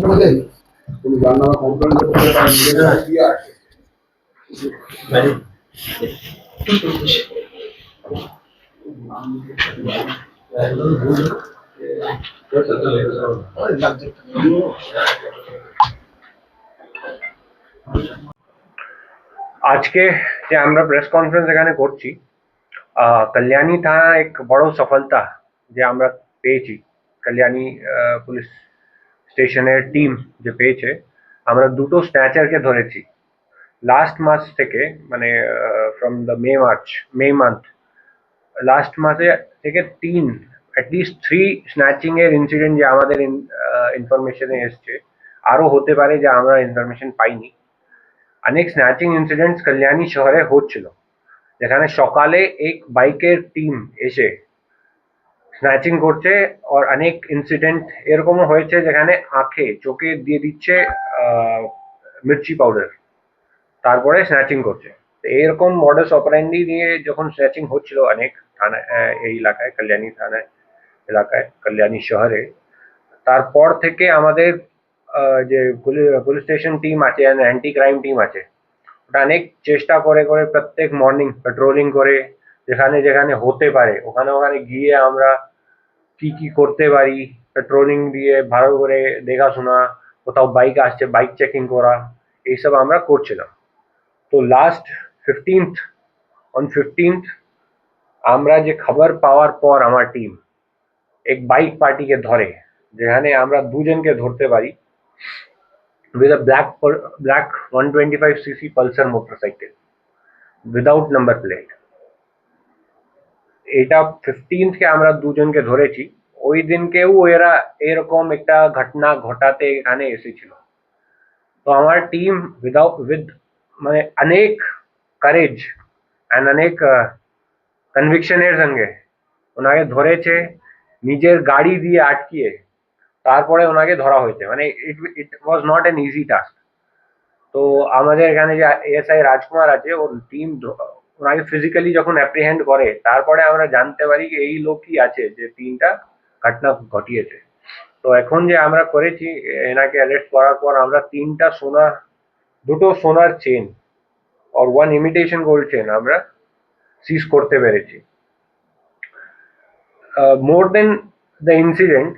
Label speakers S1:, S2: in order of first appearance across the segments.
S1: তুমি জাননামা কমপ্লেন করতে পারেন নিজের গাড়ি দিয়ে আসে
S2: আজকে যে আমরা প্রেস কনফারেন্স এখানে করছি, কল্যাণী থানা এক বড় সফলতা যে আমরা পেয়েছি। কল্যাণী পুলিশ স্টেশনের টিম যে পেয়েছে, আমরা দুটো স্ন্যাচারকে ধরেছি লাস্ট মাস থেকে, মানে from the May month last মাসে থেকে অ্যাটলিস্ট 3 স্ন্যাচিং এর ইনসিডেন্ট যে আমাদের ইনফরমেশনে এসছে। আরো হতে পারে যে আমরা ইনফরমেশন পাইনি। অনেক স্ন্যাচিং ইনসিডেন্টস কল্যাণী শহরে হচ্ছিল, যেখানে সকালে এক বাইকের টিম এসে স্ন্যাচিং করছে। আর অনেক ইনসিডেন্ট এরকমও হয়েছে যেখানে চোখে দিয়ে দিচ্ছে মির্চি পাউডার, তারপরে স্ন্যাচিং করছে। এরকম মডাস অপারেন্ডি নিয়ে যখন স্ন্যাচিং হচ্ছিল অনেক থানায়, এই এলাকায় কল্যাণী থানায় এলাকায় কল্যাণী শহরে, তারপর থেকে আমাদের যে পুলিশ স্টেশন টিম আছে, অ্যান্টি ক্রাইম টিম আছে, ওটা অনেক চেষ্টা করে করে প্রত্যেক মর্নিং পেট্রোলিং করে যেখানে যেখানে হতে পারে ওখানে ওখানে গিয়ে আমরা কি কি করতে পারি পেট্রোলিং দিয়ে ভালো করে দেখাশোনা, কোথাও বাইক আসছে বাইক চেকিং করা, এইসব আমরা করছিলাম। তো লাস্ট 15th আমরা যে খবর পাওয়ার পর আমার টিম এক বাইক পার্টিকে ধরে, যেখানে আমরা দুজনকে ধরতে পারি with a black 125cc pulsar motorcycle without number plate। এটা 15th কে আমরা দুজনকে ধরেছি। ওই দিনকেও এরা এরকম একটা ঘটনা ঘটাতে এখানে এসেছিল। তো আমার টিম উইথ মানে অনেক কারেজ অ্যান্ড অনেক কনভিকশনের সঙ্গে ওনাকে ধরেছে, নিজের গাড়ি দিয়ে আটকিয়ে তারপরে ওনাকে ধরা হয়েছে। মানে it was not an easy task. তো আমাদের এখানে যে এএসআই রাজকুমার আছে, ওর টিম ওনাকে ফিজিক্যালি যখন অ্যাপ্রিহেন্ড করে, তারপরে আমরা জানতে পারি যে এই লোকই আছে যে 3টা ঘটনা ঘটিয়েছে। তো এখন যে আমরা করেছি, এনাকে অ্যারেস্ট করার পর আমরা 2টো সোনার চেন আর 1 ইমিটেশন গোল্ড চেন আমরা সিজ করতে পেরেছি। মোর দেন দ্য ইনসিডেন্ট,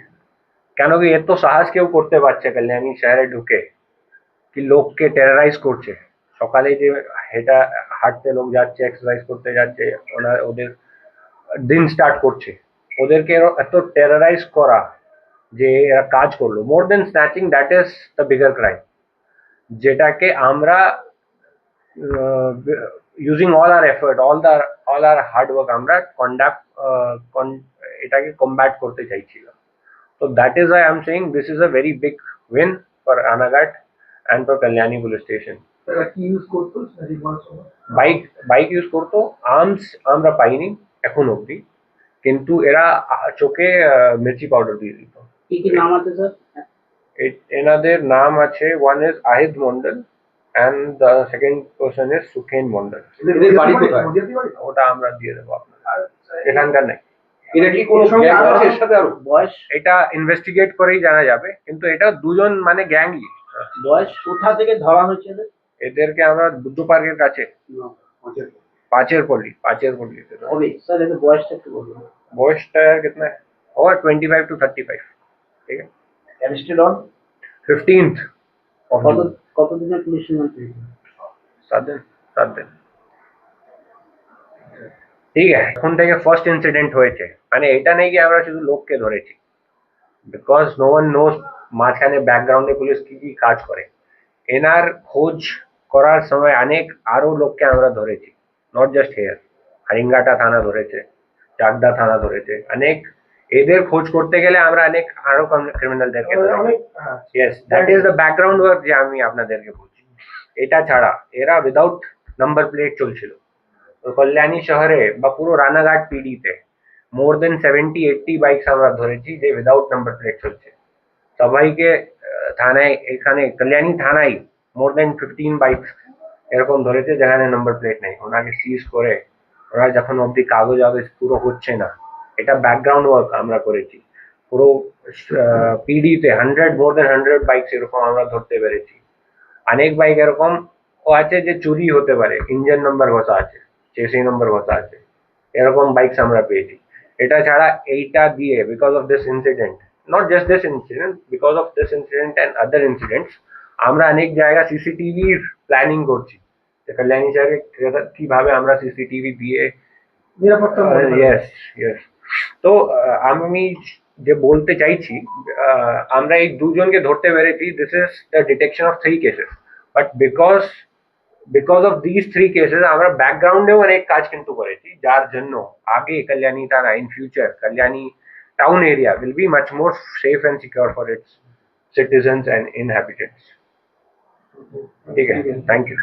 S2: কেন কি এত সাহস কেউ করতে পারছে কল্যাণী শহরে ঢুকে কি লোককে টেরারাইজ করছে। সকালে যে হাঁটতে লোক যাচ্ছে, এক্সারসাইজ করতে যাচ্ছে, ওদের দিন স্টার্ট করছে, ওদেরকে এত টেরারাইজ করা যে এরা কাজ করলো। More than snatching, that is the bigger crime, যেটাকে আমরা using all our effort all our hard work আমরা এটাকে কমব্যাট করতে চাইছিলাম। So that is why I'm saying this is a very big win for Anagat and for Kalyani police station. Bike use করতো, arms আমরা পাইনি এখন অব্দি, কিন্তু এরা চোখে মির্চি পাউডার দিয়ে দিত।
S3: কি কি নাম আছে স্যার?
S2: এনাদের নাম আছে, one is আহিদ Mondal and the second person is Sukhen Mondal. ওটা আমরা দিয়ে দেবো আপনার, এখানকার নাই।
S1: এটা কি কোনো গ্যাং আছে এর সাথে? আরো
S3: বয়স
S2: এটা ইনভেস্টিগেট করেই জানা যাবে, কিন্তু এটা দুজন মানে গ্যাংই।
S3: বয়স কোথা থেকে ধরা হয়েছে?
S2: এদেরকে আমরা বুদ্ধ পার্কের কাছে পাঁচের পল্লী
S3: স্যার এদের বয়সটা একটু বলুন।
S2: বয়সটা कितना है, और 25 to 35। ठीक है,
S3: অ্যারেস্টেড অন
S2: 15th
S3: কতদিনের পুলিশ রিমান্ড?
S2: 7 দিন। ঠিক আছে, এখন থেকে ফার্স্ট ইনসিডেন্ট হয়েছে, মানে এটা নেই কি আমরা শুধু লোককে ধরেছি, বিকজ নো ওয়ান নোজ মাঝখানে ব্যাকগ্রাউন্ডে পুলিশ কি কি কাজ করে। এনার খোঁজ করার সময় অনেক আরো লোককে আমরা ধরেছি, নট জাস্ট হেয়ার। হারিঙ্গাটা থানা ধরেছে, চাকদা থানা ধরেছে, অনেক। এদের খোঁজ করতে গেলে আমরা অনেক আরো ক্রিমিনালদেরকে ধরেছি। Yes, that is the background work যে আমি আপনাদেরকে বলছি। এটা ছাড়া এরা উইদাউট নাম্বার প্লেট চলছিল। তো কল্যাণী শহরে বা পুরো রানাঘাট পিডিতে মোর দেন 70-80 বাইকস আমরা ধরেছি যে উইদাউট নাম্বার প্লেট চলছে। সবাইকে থানায়, এখানে কল্যাণী থানায় মোর দেন 15 বাইকস এরকম ধরেছে যেখানে নাম্বার প্লেট নেই, ওনাকে সিজ করে ওরা যখন অব্দি কাগজ পুরো হচ্ছে না। এটা ব্যাকগ্রাউন্ড ওয়ার্ক আমরা করেছি। পুরো পিডিতে 100 বাইকস এরকম আমরা ধরতে পেরেছি। অনেক বাইক এরকম ও আছে যে চুরি হতে পারে, ইঞ্জিন নাম্বার ঘষা আছে, চেসি নাম্বার ঘষা আছে, এরকম বাইকস আমরা পেয়েছি। এটা ছাড়া এইটা দিয়ে because of this incident, not just this incident, because of this incident and other incidents, আমরা অনেক জায়গা সিসিটিভির প্ল্যানিং করছি যে কল্যাণী শহরে কিভাবে আমরা সিসিটিভি দিয়ে
S3: নিরাপত্তা
S2: ইয়েস ইয়েস। তো আমি যে বলতে চাইছি, আমরা এই দুজনকে ধরতে পেরেছি, this is the detection of 3 cases, but because of this 3 cases আমরা ব্যাকগ্রাউন্ডেও অনেক কাজ কিন্তু করেছি, যার জন্য আগে কল্যাণী থানা in future Kalyani town area will be much more safe and secure for its citizens and inhabitants. ठीक है, थैंक यू।